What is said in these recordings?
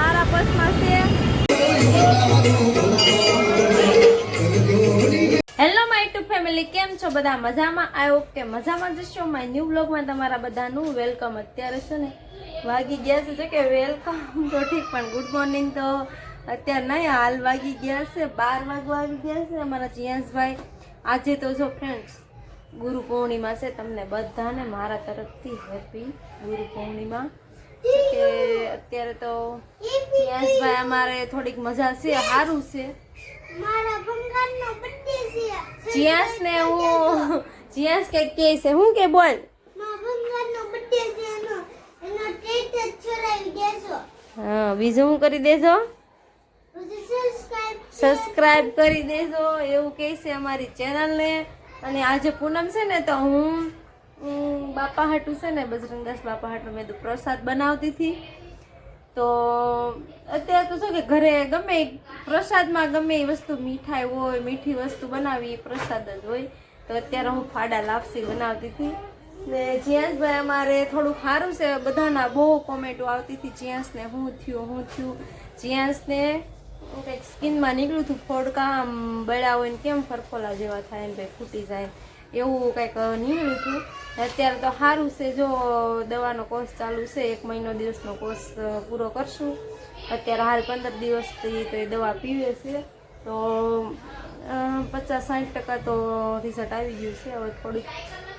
મારા પર્સમાં છે. Hello my YouTube family, કેમ છો બધા? મજામાં? આઈ હોપ કે મજામાં જ છો. માય ન્યૂ બ્લોગમાં તમારા બધાનું વેલકમ. અત્યારે છે ને વાગી ગયા છે કે વેલકમ તો ઠીક, પણ ગુડ મોર્નિંગ તો અત્યારે નહીં, હાલ વાગી ગયા છે 12 વાગવા આવી ગયા છે. અમારા ચિયાંશભાઈ આજે તો જો ફ્રેન્ડ્સ ગુરુ પૂર્ણિમા છે, તમને બધાને મારા તરફથી હેપી ગુરુ પૂર્ણિમા. કે અત્યારે તો ચિયાંશભાઈ અમારે થોડીક મજા છે, સારું છે. મારા ભંગારનો બર્થડે છે. ચિયાંશ ને હું ચિયાંશ કે છે હું કે બોલ. મારા ભંગારનો બર્થડે છે, એનો ટ્રીટ છોડાવી દેજો. હા, બીજું હું કરી દેજો? સબસ્ક્રાઇબ કરી દેજો એવું કહે છે અમારી ચેનલને. અને આજે પૂનમ છે ને તો હું બાપા હાટું છે ને બજરંગદાસ બાપા હાટું મેં તો પ્રસાદ બનાવતી હતી. તો અત્યારે તો શું કે ઘરે ગમે પ્રસાદમાં ગમે એ વસ્તુ મીઠાઈ હોય, મીઠી વસ્તુ બનાવી પ્રસાદ જ હોય. તો અત્યારે હું ફાડા લાપસી બનાવતી હતી ને ચિયાંશભાઈ અમારે થોડું સારું છે. બધાના બહુ કોમેન્ટો આવતી હતી ચિયાંશને શું થયું. ચિયાંશને કંઈક સ્કિનમાં નીકળ્યું હતું ફોડકા, આમ બળ્યા હોય ને કેમ ફરફોલા જેવા થાય ને ભાઈ ફૂટી જાય એવું કંઈક નીકળ્યું હતું. અત્યારે તો સારું છે. જો દવાનો કોર્સ ચાલુ છે, 1 મહિનો દિવસનો કોર્સ પૂરો કરશું. અત્યારે હાલ 15 દિવસથી તો એ દવા પીવે છે. તો 50-60% તો રિઝલ્ટ આવી ગયું છે. હવે થોડીક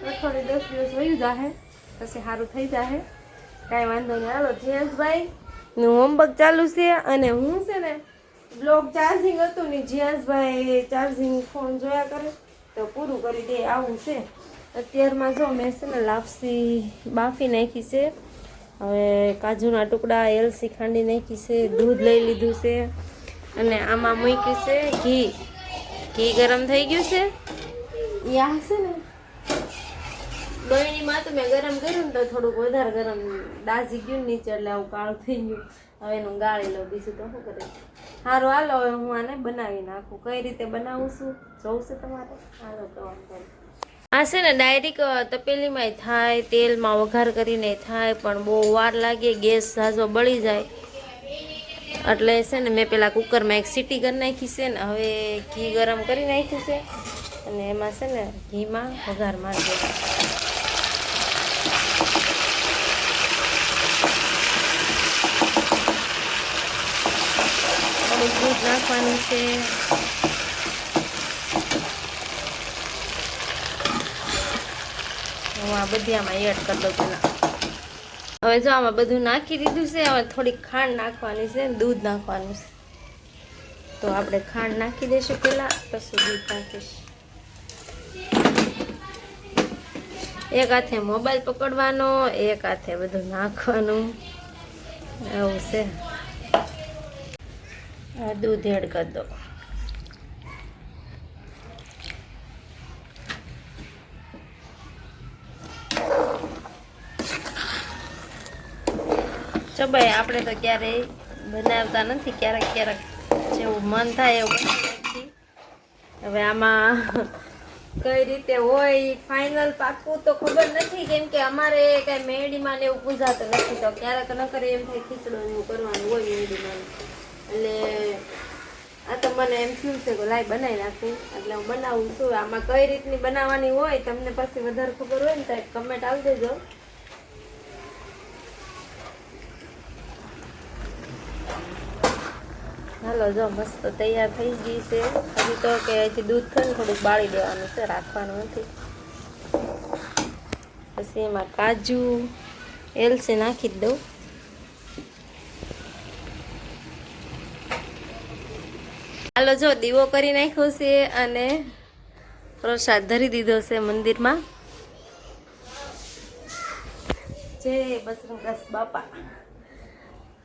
10 દિવસ વયું જાહે પછી સારું થઈ જાહે, કાંઈ વાંધો નહીં. હાલો ચિયાંશભાઈ નું હોમવર્ક ચાલુ છે અને હું છે ને બ્લોગ ચાર્જિંગ હતું ને ચિયાંશભાઈ ચાર્જિંગ ફોન જોયા કરે તો પૂરું કરી દે આવું છે. અત્યારમાં જો મેં છે ને લાપસી બાફી નાખી છે. હવે કાજુના ટુકડા, એલસી ખાંડી નાખી છે, દૂધ લઈ લીધું છે અને આમાં મૂક્યું છે ઘી ગરમ થઈ ગયું છે. યા છે ને ગળણીમાં તો મેં ગરમ કર્યું ને તો થોડુંક વધારે ગરમ દાઝી ગયું નીચે એટલે આવું કાળું થઈ ગયું. હવે એનું ગાળી લઉં, બીજું તો શું કરે. સારું હાલો હવે હું આને બનાવી નાખું. કઈ રીતે બનાવું છું જોવું છે તમારે? હાલો તો આ છે ને ડાયરેક્ટ તપેલીમાંય થાય, તેલમાં વઘાર કરીને થાય, પણ બહુ વાર લાગે, ગેસ ઝાઝો બળી જાય. એટલે છે ને મેં પેલા કુકરમાં એક સીટી કરી નાખી છે ને હવે ઘી ગરમ કરી નાખ્યું છે અને એમાં છે ને ઘીમાં વઘાર મારી દેવાનો. થોડું દૂધ નાખવાનું છે. હું આ બધી આમાં એડ કરી દઉં પેલા. હવે જો આમાં બધું નાખી દીધું છે. હવે થોડીક ખાંડ નાખવાની છે, દૂધ નાખવાનું છે. તો આપણે ખાંડ નાખી દઈશું પેલા, પછી દૂધ નાખીશ. એક હાથે મોબાઈલ પકડવાનો, એક હાથે બધું નાખવાનું, એવું છે. દૂધ એડ કરી દો. ચો ભાઈ આપણે તો ક્યારેય બનાવતા નથી, ક્યારેક જેવું મન થાય એવું બનાવી નાખી. હવે આમાં કઈ રીતે હોય ફાઇનલ પાકું તો ખબર નથી, કેમ કે અમારે કઈ મેડીમાં ને એવું પૂજાતું નથી. તો ક્યારેક ન કરે એમ થાય ખીચડો એવું કરવાનું હોય મેડીમાં. એટલે આ તો મને એમ થયું છે કે લાઈ બનાવી નાખું, એટલે હું બનાવું છું. આમાં કઈ રીતની બનાવવાની હોય તમને પછી વધારે ખબર હોય ને તો કમેન્ટ આવી દેજો. હાલો જો મસ્ત તૈયાર થઈ ગઈ છે. હજી તો કે હજી દૂધ થઈને થોડુંક બાળી દેવાનું છે, રાખવાનું નથી. પછી એમાં કાજુ, એલસી નાખી દઉં. હાલો જો દીવો કરી નાખ્યો છે અને પ્રસાદ ધરી દીધો છે મંદિરમાં. જય બજરંગદાસ બાપા.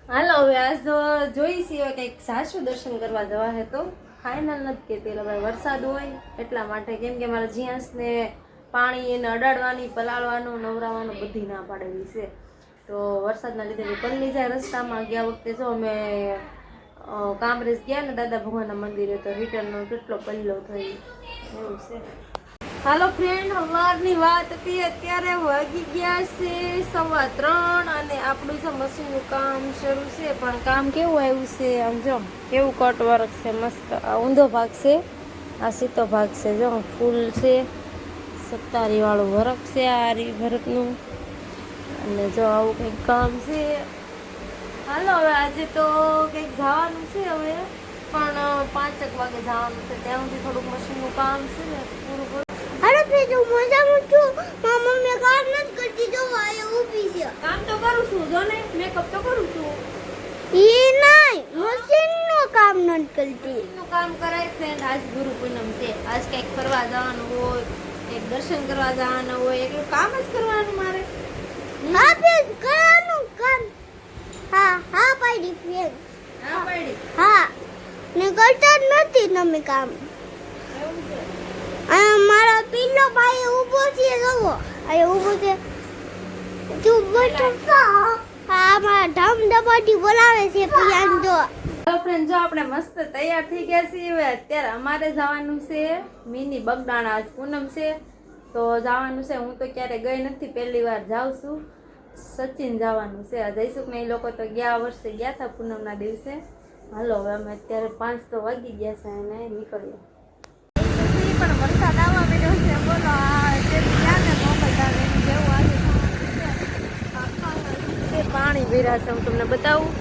હાલો હવે આજ તો જોઈ છીએ કંઈક સાચું દર્શન કરવા જવા હે તો ફાઇનલ નથી કહેતી. હવે વરસાદ હોય એટલા માટે, કેમ કે મારા જીયાંશને પાણી એને અડાડવાની, પલાળવાનું, નવરાવાનું બધી ના પાડેલી છે. તો વરસાદના લીધે પલળી જાય રસ્તામાં. ગયા વખતે જો અમે કામરેજ ગયા ને દાદા ભગવાનના મંદિરે તો રિટર્નનો કેટલો પલ્લો થઈ એવું છે. હાલો ફ્રેન્ડ, સવારની વાત હતી. અત્યારે વાગી ગયા છે 3:15 અને આપણું છે મશીનનું કામ શરૂ છે. પણ કામ કેવું આવ્યું છે, આમ જો કેવું કટ વર્ક છે, મસ્ત. આ ઊંધો ભાગ છે, આ સીધો ભાગ છે, જો ફૂલ છે, સત્તારી વાળું વર્ક છે આ ભરતનું. અને જો આવું કંઈક કામ છે. હાલો હવે આજે તો કંઈક જવાનું છે હવે, પણ 5 વાગે જવાનું છે. ત્યાં સુધી થોડુંક મશીનનું કામ છે ને પૂરું કરું. અરે ફ્રેન્ડ, હું મજામાં છું. મારી મમ્મી કામ નથી કરતી, જો આ ઊભી છે. કામ તો કરું છું, જો ને મેકઅપ તો કરું છું. એ નહીં, મશીનનું કામ નથી કરતી. નું કામ કરાય ફ્રેન્ડ. આજ ગુરુ પૂનમ છે, આજ કંઈક ફરવા જવાનું હોય, કંઈક દર્શન કરવા જવાનું હોય, એટલું કામ જ કરવાનું મારે. હા ફ્રેન્ડ, કરવાનું કામ. હા પાડી ફ્રેન્ડ. હા પડી હા, ને કરતા જ નથી તમે કામ. એવું છે. આ મારો પિલ્લો ભાઈ ઊભો છે, જોવો અહીં ઊભો છે. તું બેઠો હા, મારા ધમધમાટી બોલાવે છે પિયાન. જો હેલો ફ્રેન્ડ, જો આપણે મસ્ત તૈયાર થઈ ગયા છીએ. હવે અત્યારે અમારે જવાનું છે મિની બગડાણા. આજ પૂનમ છે તો જવાનું છે. હું તો ક્યારે ગઈ નથી, પહેલી વાર જાઉં છું. સચિન જવાનું છે. જઈશું ને, એ લોકો તો ગયા વર્ષે ગયા હતા પૂનમના દિવસે. હાલો હવે અમે અત્યારે 5 તો વાગી ગયા છે અને નીકળીએ. પણ વરસાદ આવવા માંડ્યો છે. બોલો, આ જે ત્યાં ને મોબાઈલ આવે જેવું આજે પાણી ભર્યા છે. હું તમને બતાવું.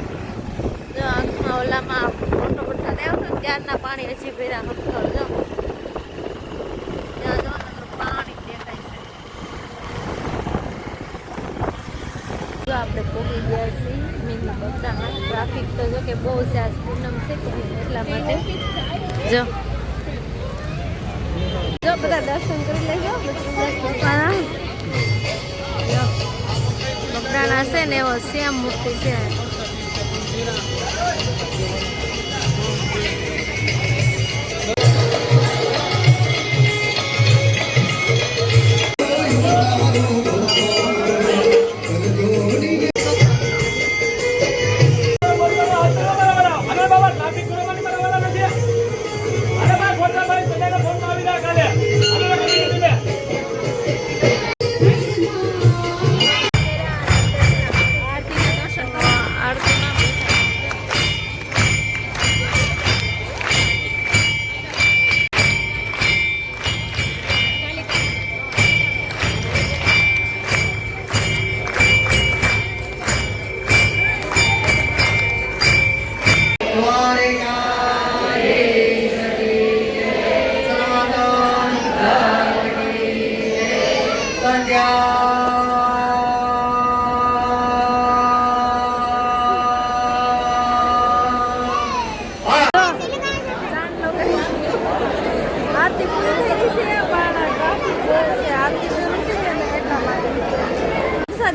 જો આખા ઓલામાં મોટો વરસાદ આવ્યો છે, ત્યારના પાણી હજી ભર્યા હમણાં. જો ત્યાં જો પાણી દેખાય છે. જો આપણે પહોંચી ગયા છીએ મિની બગડામાં. ટ્રાફિક તો જો કે બહુ છે, આજ પૂનમ છે કે એટલા માટે. જો બધા દર્શન કરી લેજો બગડાના. બગડાના છે ને એવો સેમ મૂર્તિ છે.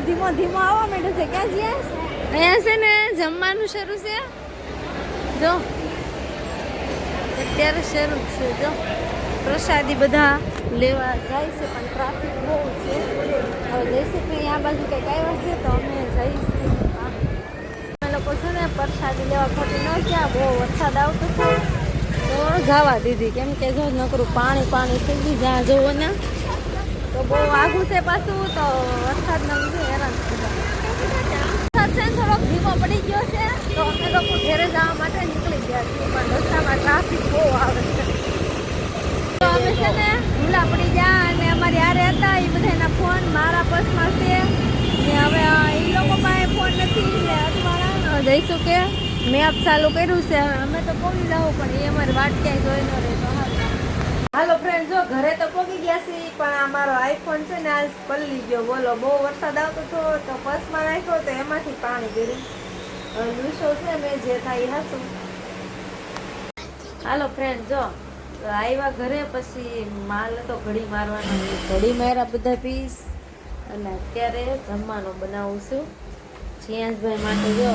ધીમો ધીમો આવવા માંડ્યો છે. ક્યાં જઈએ? અહીંયા છે ને જમવાનું શરૂ છે. જો અત્યારે શરૂ જ છે. જો પ્રસાદી બધા લેવા જાય છે, પણ ટ્રાફિક બહુ છે. હવે જઈશું કે આ બાજુ કંઈક આવ્યા છે તો અમે જઈશું. અમે લોકો છે ને પ્રસાદી લેવા ખોટી ન ગયા. બહુ વરસાદ આવતો હતો તો જવા દીધી, કેમ કે જો નકરું પાણી પાણી થઈ ગયું જ્યાં જોવો ને. તો બહુ આઘું છે પાછું, તો વરસાદના લીધે હેરાન થઈ જાય. વરસાદ છે ને થોડોક ધીમો પડી ગયો છે તો અમે લોકો ઘરે જવા માટે નીકળી ગયા છીએ, પણ રસ્તામાં ટ્રાફિક બહુ આવે છે. તો અમે છે ને ભૂલા પડી ગયા અને અમારી હારે હતા એ બધાના ફોન મારા પર્સમાં છે ને. હવે એ લોકો પાસે ફોન નથી એટલે અટવાળા જઈશું કે મેપ ચાલુ કર્યું છે. અમે તો પહોંચી જાઉં, પણ એ અમારી વાટ ક્યાંય જોઈ ન રહે. તો હાલો ફ્રેન્ડ, જો ઘરે તો પહોંચી ગયા છીએ, પણ આ મારો આઈફોન છે ને આજ પલળી ગયો. બોલો, બહુ વરસાદ આવતો હતો તો પર્સમાં રાખ્યો તો એમાંથી પાણી ગયું. લૂસો છે મેં જે થાય હાસું. હાલો ફ્રેન્ડ, જો આવ્યા ઘરે, પછી માલ તો ઘડી મારવાનો, ઘડી માર્યા બધા પીસ. અને અત્યારે જમવાનું બનાવું છું. જીયાંશભાઈ માટે જો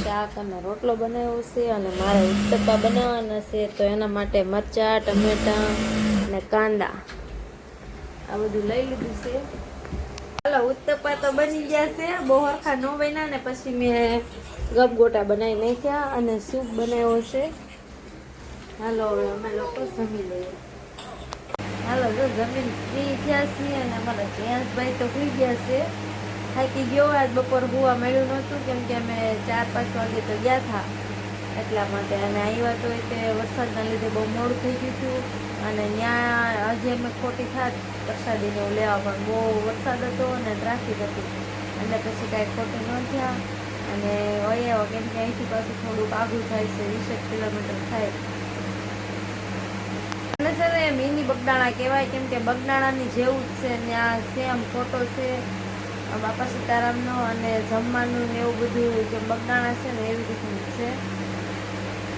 શાક અને રોટલો બનાવ્યો છે, અને મારે ઉત્તપા બનાવવાના છે તો એના માટે મરચાં, ટમેટા અને કાંદા આ બધું લઈ લીધું છે. હાલો, ઉત્તપા તો બની ગયા છે. બહુ હરખા ન બન્યા ને પછી મેં ગપગોટા બનાવી નાખ્યા અને સૂપ બનાવ્યો છે. હાલો હવે અમે લોકો જમી લઈએ. હાલો જો જમીન ફ્રી થયા છીએ અને અમારા જેન્ટ્સભાઈ તો સુઈ ગયા છે. થાકી ગયો આજ બપોર હુવા મળ્યું નહોતું કેમ કે અમે 4-5 વાગે તો ગયા હતા એટલા માટે. અને આવ્યા તો તે વરસાદના લીધે બહુ મોડું થઈ ગયું હતું અને ત્યાં હજી અમે ખોટી થાત પ્રસાદીને એવું લેવા પણ બહુ વરસાદ હતો અને ટ્રાફિક હતી એટલે પછી કાંઈ ખોટી ન થયા અને અહીંયા કેમ કે અહીંથી પાછું થોડુંક આઘું થાય છે 20 કિલોમીટર થાય. અને છે ને મિની બગદાણા કહેવાય કેમ કે બગદાણાની જેવું જ છે ત્યાં સેમ ફોટો છે બાપા સીતારામનો અને જમવાનું ને એવું બધું જે બગદાણા છે ને એવી રીતનું છે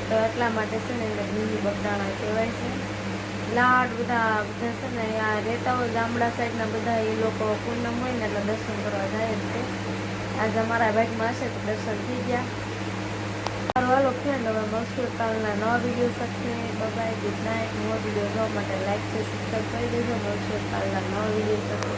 તો એટલા માટે છે ને એને મિની બગદાણા કહેવાય છે. લાડ બધા છે ને અહીંયા રહેતા હોય ગામડા સાઈડના બધા એ લોકો પૂનમ હોય ને એટલે દર્શન કરવા જાય જ તે. આજે અમારા ભાગમાં હશે તો દર્શન થઈ ગયા. સારું હાલો ફ્રેન્ડ હવે મળશું કાલના નવા વિડીયો સાથે. Bye good night. નવો વિડીયો જોવા માટે લાઈક છે સબસ્ક્રાઈબ કરી દેજો. મળશું કાલના નવા વિડીયો સાથે.